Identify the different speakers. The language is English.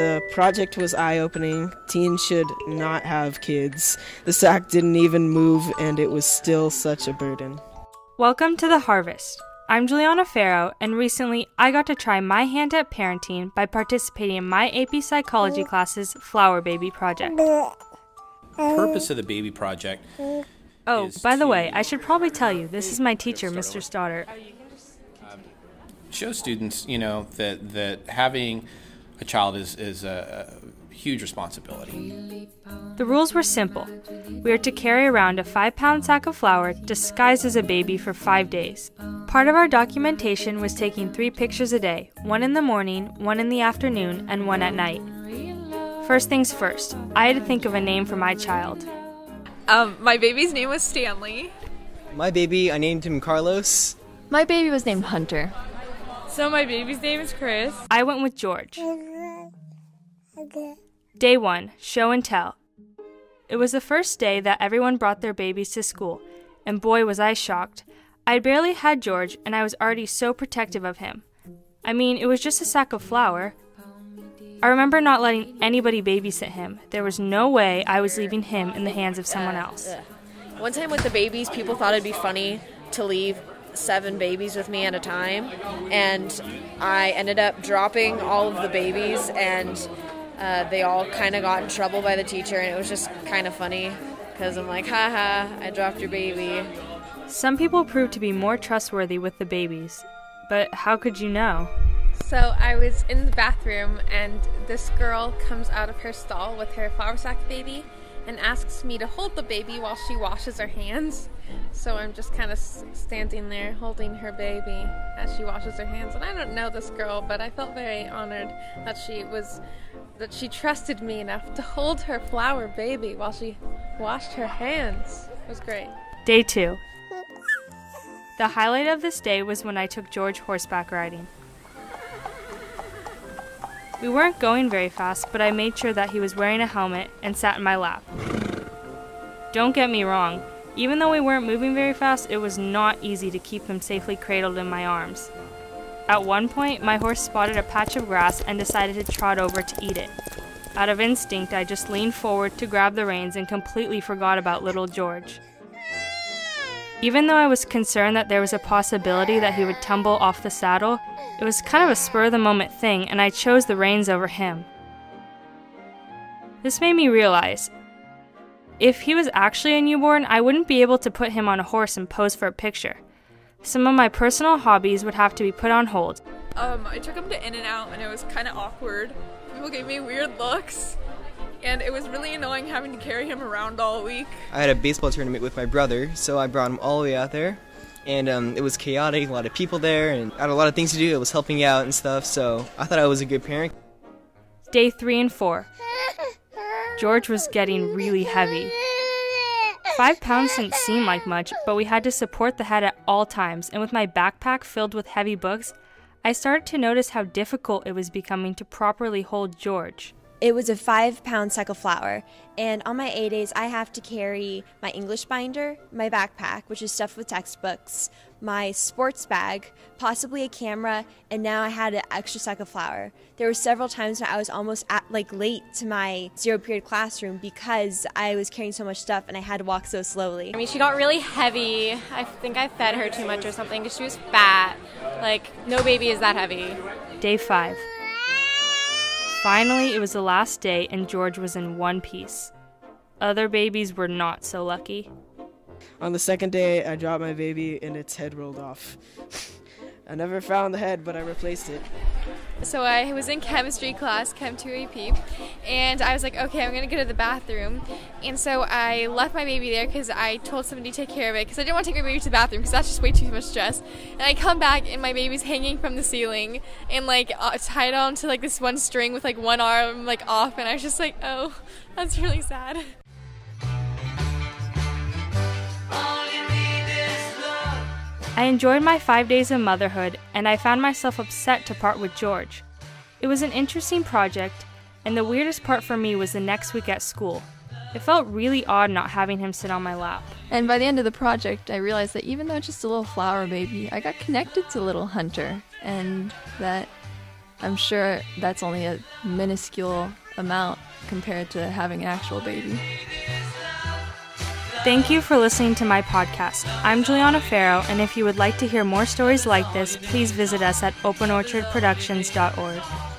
Speaker 1: The project was eye-opening. Teens should not have kids. The sack didn't even move, and it was still such a burden.
Speaker 2: Welcome to The Harvest. I'm Juliana Farrow, and recently I got to try my hand at parenting by participating in my AP Psychology class's Flower Baby project.
Speaker 3: The purpose of the baby project
Speaker 2: by the way, I should probably tell you, this is my teacher, Mr. Stoddard.
Speaker 3: Show students, that having a child is a huge responsibility.
Speaker 2: The rules were simple. We are to carry around a 5-pound sack of flour disguised as a baby for 5 days. Part of our documentation was taking 3 pictures a day, 1 in the morning, 1 in the afternoon, and 1 at night. First things first, I had to think of a name for my child.
Speaker 4: My baby's name was Stanley.
Speaker 5: My baby, I named him Carlos.
Speaker 6: My baby was named Hunter.
Speaker 4: So my baby's name is Chris.
Speaker 2: I went with George. Day 1, show and tell. It was the first day that everyone brought their babies to school, and boy was I shocked. I barely had George, and I was already so protective of him. I mean, it was just a sack of flour. I remember not letting anybody babysit him. There was no way I was leaving him in the hands of someone else.
Speaker 7: One time with the babies, people thought it'd be funny to leave 7 babies with me at a time, and I ended up dropping all of the babies, and they all kind of got in trouble by the teacher, and it was just kind of funny because I'm like, haha, I dropped your baby.
Speaker 2: Some people proved to be more trustworthy with the babies, but how could you know?
Speaker 4: So I was in the bathroom, and this girl comes out of her stall with her flour sack baby and asks me to hold the baby while she washes her hands. So I'm just kind of standing there holding her baby as she washes her hands. And I don't know this girl, but I felt very honored that she trusted me enough to hold her flower baby while she washed her hands. It was great.
Speaker 2: Day 2. The highlight of this day was when I took George horseback riding. We weren't going very fast, but I made sure that he was wearing a helmet and sat in my lap. Don't get me wrong, even though we weren't moving very fast, it was not easy to keep him safely cradled in my arms. At one point, my horse spotted a patch of grass and decided to trot over to eat it. Out of instinct, I just leaned forward to grab the reins and completely forgot about little George. Even though I was concerned that there was a possibility that he would tumble off the saddle, it was kind of a spur-of-the-moment thing, and I chose the reins over him. This made me realize, if he was actually a newborn, I wouldn't be able to put him on a horse and pose for a picture. Some of my personal hobbies would have to be put on hold.
Speaker 4: I took him to In-N-Out, and it was kind of awkward. People gave me weird looks, and it was really annoying having to carry him around all week.
Speaker 5: I had a baseball tournament with my brother, so I brought him all the way out there. And it was chaotic, a lot of people there, and I had a lot of things to do. I was helping out and stuff, so I thought I was a good parent.
Speaker 2: Day 3 and 4. George was getting really heavy. 5 pounds didn't seem like much, but we had to support the head at all times, and with my backpack filled with heavy books, I started to notice how difficult it was becoming to properly hold George.
Speaker 8: It was a 5-pound sack of flour, and on my A days I have to carry my English binder, my backpack, which is stuffed with textbooks, my sports bag, possibly a camera, and now I had an extra sack of flour. There were several times when I was almost late to my 0-period classroom because I was carrying so much stuff and I had to walk so slowly.
Speaker 9: I mean, she got really heavy. I think I fed her too much or something because she was fat. Like, no baby is that heavy.
Speaker 2: Day 5. Finally, it was the last day and George was in one piece. Other babies were not so lucky.
Speaker 1: On the second day, I dropped my baby and its head rolled off. I never found the head, but I replaced it.
Speaker 4: So I was in chemistry class, Chem 2 AP, and I was like, okay, I'm going to go to the bathroom. And so I left my baby there because I told somebody to take care of it because I didn't want to take my baby to the bathroom because that's just way too much stress. And I come back and my baby's hanging from the ceiling and tied on to this one string with one arm off, and I was just like, oh, that's really sad.
Speaker 2: I enjoyed my 5 days of motherhood, and I found myself upset to part with George. It was an interesting project, and the weirdest part for me was the next week at school. It felt really odd not having him sit on my lap.
Speaker 6: And by the end of the project, I realized that even though it's just a little flower baby, I got connected to little Hunter, and that I'm sure that's only a minuscule amount compared to having an actual baby.
Speaker 2: Thank you for listening to my podcast. I'm Juliana Farrow, and if you would like to hear more stories like this, please visit us at openorchardproductions.org.